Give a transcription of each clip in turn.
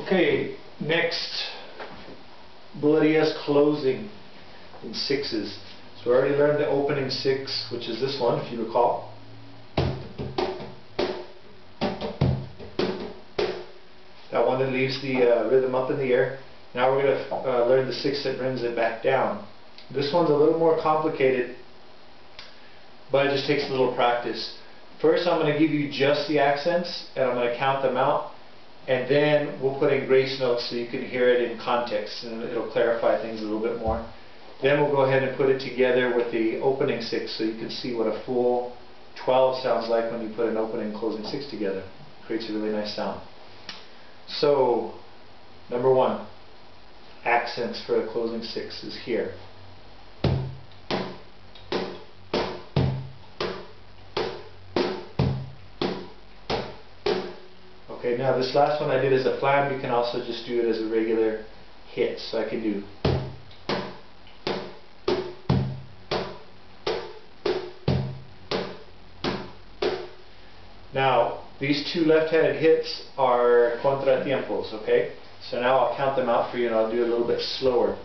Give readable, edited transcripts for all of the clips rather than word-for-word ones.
Okay, next bulerías closing in sixes. So we already learned the opening six, which is this one, if you recall. That one that leaves the rhythm up in the air. Now we're going to learn the six that brings it back down. This one's a little more complicated, but it just takes a little practice. First I'm going to give you just the accents, and I'm going to count them out, and then we'll put in grace notes so you can hear it in context, and it'll clarify things a little bit more. Then we'll go ahead and put it together with the opening six so you can see what a full 12 sounds like when you put an opening and closing six together. It creates a really nice sound. So, number one, accents for a closing six is here. Okay, now this last one I did as a flam. You can also just do it as a regular hit. So I can do. Now, these two left-handed hits are contratiempos, okay? So now I'll count them out for you, and I'll do it a little bit slower.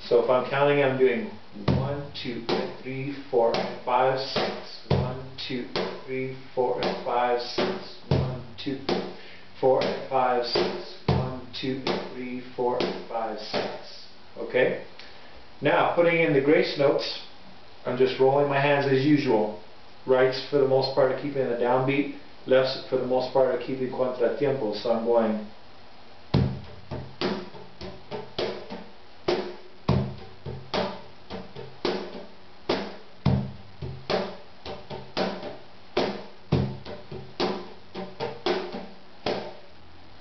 So if I'm counting, I'm doing 1, 2, 3, 4, 5, 6. 1, 2, 3, 4, 5, 6. 1, 2, 4, 5, 6. 1, 2, 3, 4, 5, 6. Okay? Now, putting in the grace notes, I'm just rolling my hands as usual. Rights for the most part are keeping the downbeat. Lefts for the most part are keeping contratiempos. So I'm going.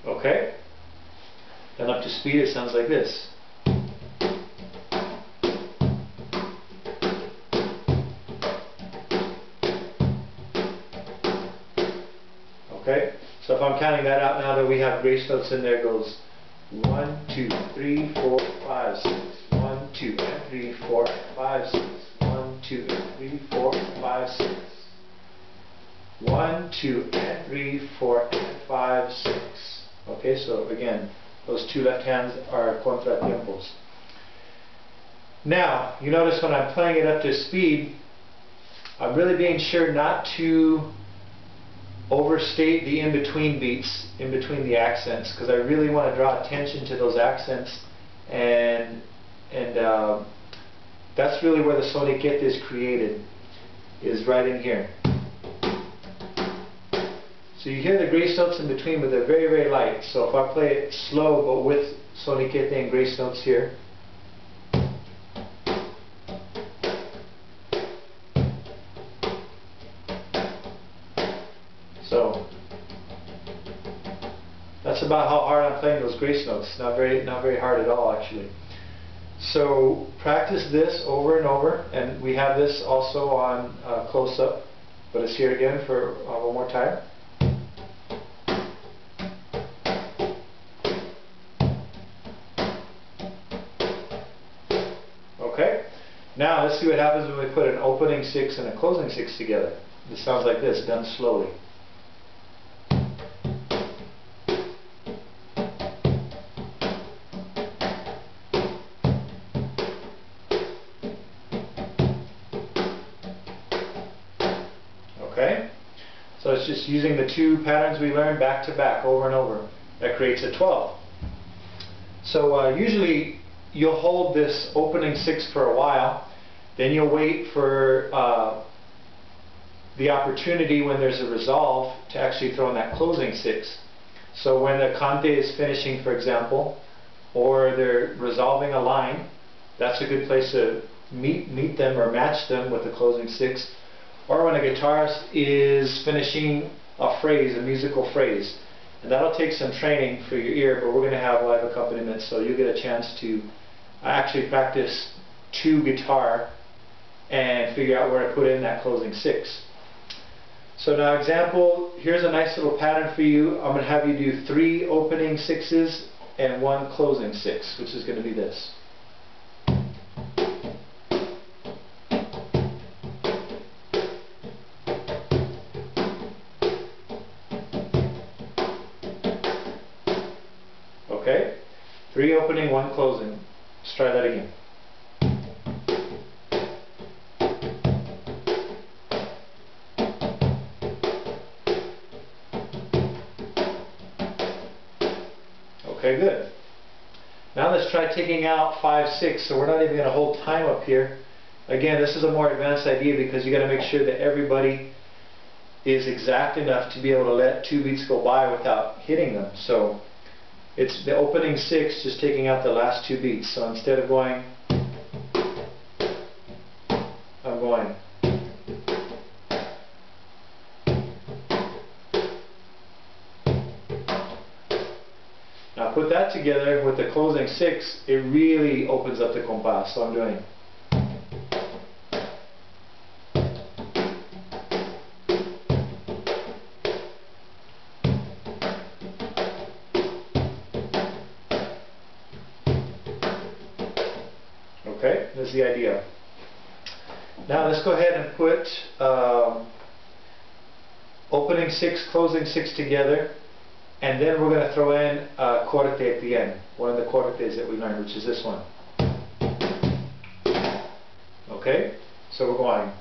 Okay? Then up to speed it sounds like this. Okay? So if I'm counting that out now that we have grace notes in there, it goes 1, 2, 3, 4, 5, 6. 1, 2, 3, 4, 5, 6. 1, 2, 3, 4, 5, 6. 1, 2, 3, 4, 5, 6. Okay, so again, those two left hands are contratiempos. Now, you notice when I'm playing it up to speed, I'm really being sure not to overstate the in-between beats, in between the accents, because I really want to draw attention to those accents, and that's really where the soniquete is created, is right in here. So you hear the grace notes in between, but they're very, very light. So if I play it slow, but with soniquete and grace notes here. So that's about how hard I'm playing those grace notes. Not very hard at all, actually. So practice this over and over, and we have this also on close-up, but it's here again for one more time. Okay, now let's see what happens when we put an opening six and a closing six together. It sounds like this, done slowly. Okay, so it's just using the two patterns we learned back to back over and over. That creates a 12. So usually you'll hold this opening six for a while, then you'll wait for the opportunity when there's a resolve to actually throw in that closing six. So when the cante is finishing, for example, or they're resolving a line, that's a good place to meet them or match them with the closing six. Or when a guitarist is finishing a phrase, a musical phrase. And that'll take some training for your ear, but we're going to have live accompaniment, so you'll get a chance to actually practice to guitar and figure out where to put in that closing six. So now example, here's a nice little pattern for you. I'm going to have you do 3 opening sixes and 1 closing six, which is going to be this. Okay? 3 opening, 1 closing. Let's try that again. Okay, good. Now let's try taking out 5, 6. So we're not even going to hold time up here. Again, this is a more advanced idea because you got to make sure that everybody is exact enough to be able to let 2 beats go by without hitting them. So it's the opening 6, just taking out the last 2 beats. So instead of going, I'm going. Now put that together with the closing 6, it really opens up the compás. So I'm doing. Okay, that's the idea. Now let's go ahead and put opening 6, closing 6 together, and then we're going to throw in a corte at the end, one of the cortes that we learned, which is this one. Okay, so we're going.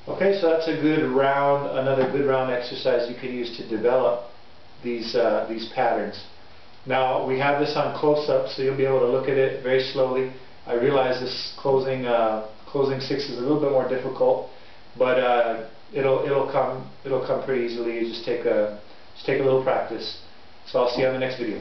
Okay, so that's a good round, another good round exercise you can use to develop these patterns. Now we have this on close-up, so you'll be able to look at it very slowly. I realize this closing 6 is a little bit more difficult, but it'll come pretty easily. You just take a little practice. So I'll see you on the next video.